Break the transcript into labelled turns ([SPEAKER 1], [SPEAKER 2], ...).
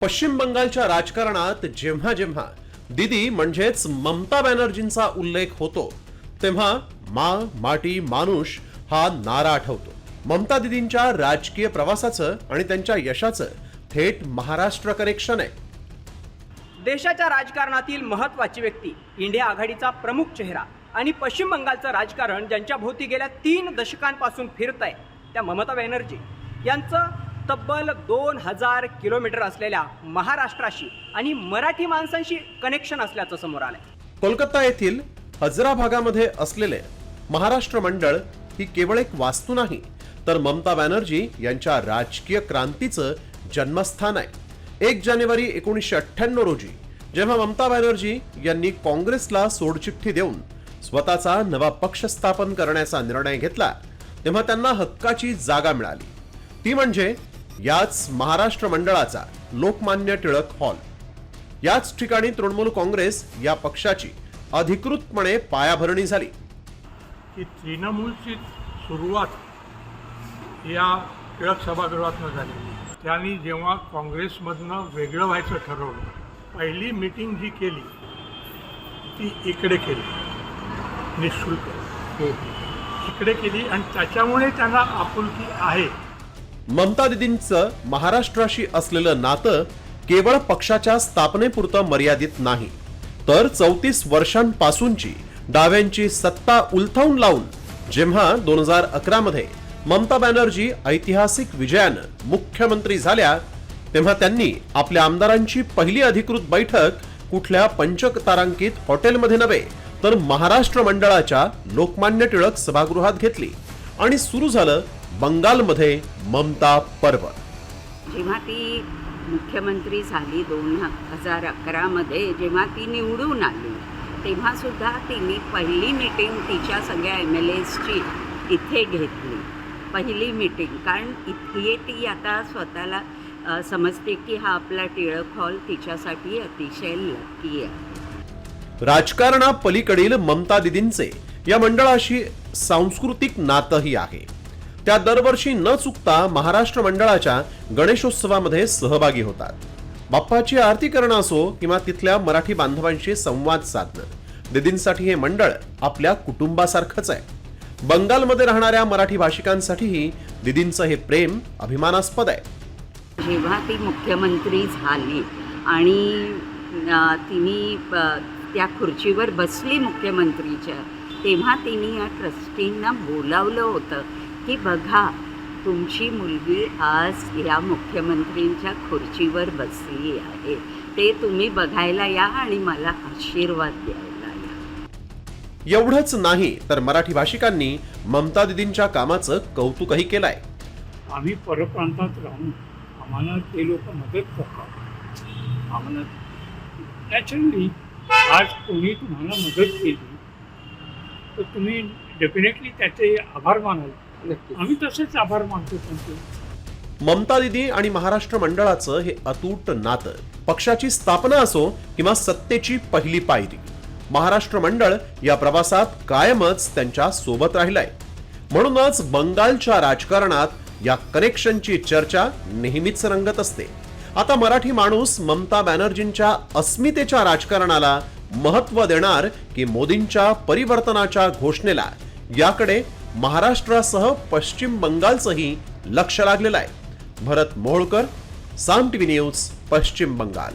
[SPEAKER 1] पश्चिम बंगालच्या राजकारणात जेव्हा जेव्हा दीदी म्हणजेच ममता बॅनर्जींचा उल्लेख होतो तेव्हा मा माटी मानुष हा नारा आठवतो। ममता दीदींच्या राजकीय प्रवासाचं आणि त्यांच्या यशाचं थेट महाराष्ट्र कनेक्शन आहे।
[SPEAKER 2] देशाच्या राजकारणातील महत्त्वाची व्यक्ती, इंडिया आघाडीचा प्रमुख चेहरा आणि पश्चिम बंगालचं राजकारण ज्यांच्या भोवती गेल्या 3 दशकांपासून फिरत आहे त्या ममता बॅनर्जी यांचं तब्बल 2000 किलोमीटर असलेल्या महाराष्ट्राशी आणि मराठी माणसांशी कनेक्शन असल्याचं समोर आलंय।
[SPEAKER 1] कोलकाता येथील हजरा भागामध्ये असलेले महाराष्ट्र मंडळ ही केवळ एक वास्तू नाही तर ममता बॅनर्जी यांच्या राजकीय क्रांतीचं जन्मस्थान आहे। 1 जानेवारी 1998 रोजी जेव्हा ममता बॅनर्जी यांनी काँग्रेसला सोडचिठ्ठी देऊन स्वतःचा नवा पक्ष स्थापन करण्याचा निर्णय घेतला तेव्हा त्यांना हक्काची जागा मिळाली, ती म्हणजे याच महाराष्ट्र मंडळाचा लोकमान्य टिळक हॉल। याच ठिकाणी तृणमूल काँग्रेस या पक्षाची अधिकृतपणे पायाभरणी झाली।
[SPEAKER 3] की तृणमूलची सुरुवात या टिळक सभागृहातून झाली। त्यांनी जेव्हा काँग्रेसमधनं वेगळं व्हायचं ठरवलं, पहिली मीटिंग जी केली ती इकडे केली, निःशुल्क इकडे केली आणि त्याच्यामुळे त्यांना आपुलकी आहे।
[SPEAKER 1] ममता दीदींचं महाराष्ट्राशी असलेलं नातं केवळ पक्षाच्या स्थापनेपुरतं मर्यादित नाही तर 34 वर्षांपासूनची डाव्यांची सत्ता उलथवून लावून जेव्हा 2011 मध्ये ममता बॅनर्जी ऐतिहासिक विजयानं मुख्यमंत्री झाल्या तेव्हा त्यांनी आपल्या आमदारांची पहिली अधिकृत बैठक कुठल्या पंचतारांकित हॉटेलमध्ये नव्हे तर महाराष्ट्र मंडळाच्या लोकमान्य टिळक सभागृहात घेतली आणि सुरू झालं बंगालमध्ये ममता पर्व।
[SPEAKER 4] जेव्हा ती मुख्यमंत्री झाली 2011 मध्ये, जेव्हा ती निवडून आली तेव्हा सुद्धा तिने पहिली मीटिंग तिच्या सगळ्या MLAsची इथे घेतली, पहिली मीटिंग। कारण इथे ती आता स्वतःला समजते की हा आपला टिळक हॉल तिच्यासाठी अतिशय लकी आहे।
[SPEAKER 1] राजकारणापलीकडील ममता दीदींचे या मंडळाशी सांस्कृतिक नातंही आहे। त्या दरवर्षी न चुकता महाराष्ट्र मंडळाच्या गणेशोत्सवामध्ये सहभागी होतात। बाप्पाची आरती करणं असो किंवा तिथल्या मराठी बांधवांशी संवाद साधणं, दीदींसाठी हे मंडळ आपल्या कुटुंबासारखंच आहे। बंगालमध्ये राहणाऱ्या मराठी भाषिकांसाठीही दीदींचं हे प्रेम अभिमानास्पद आहे।
[SPEAKER 4] जेव्हा ती मुख्यमंत्री झाली आणि तिने त्या खुर्चीवर बसली मुख्यमंत्रीच्या, तेव्हा तिने या ट्रस्टींना बोलावलं होतं की बघा तुमची मुलगी आज या मुख्यमंत्रींच्या खुर्चीवर बसली आहे, ते तुम्ही बघायला या आणि मला आशीर्वाद द्यायला या।
[SPEAKER 1] एवढंच नाही तर मराठी भाषिकांनी ममता दीदींच्या कामाचं कौतुकही केलंय।
[SPEAKER 3] आम्ही परप्रांतात राहून आम्हाला ते लोक मदत करतात। आम्हाला नॅचरली आज कोणी तुम्हाला मदत केली तर तुम्ही डेफिनेटली त्याचे आभार मानाल। आम्ही तसेच आभार मानतो त्यांचे।
[SPEAKER 1] ममता दीदी आणि महाराष्ट्र मंडळाचं हे अतूट नातं पक्षाची स्थापना असो किंवा सत्तेची पहिली पायरी, महाराष्ट्र मंडळ या प्रवासात कायमच त्यांच्या सोबत राहिलाय। म्हणूनच बंगालच्या राजकारणात या कनेक्शनची चर्चा नेहमीच रंगत असते। आता मराठी माणूस ममता बॅनर्जींच्या अस्मितेच्या राजकारणाला महत्त्व देणार की मोदींच्या परिवर्तनाच्या घोषणेला, याकडे महाराष्ट्रासह पश्चिम बंगालचंही लक्ष लागलेलं आहे। भरत मोहोळकर, साम टीव्ही न्यूज, पश्चिम बंगाल।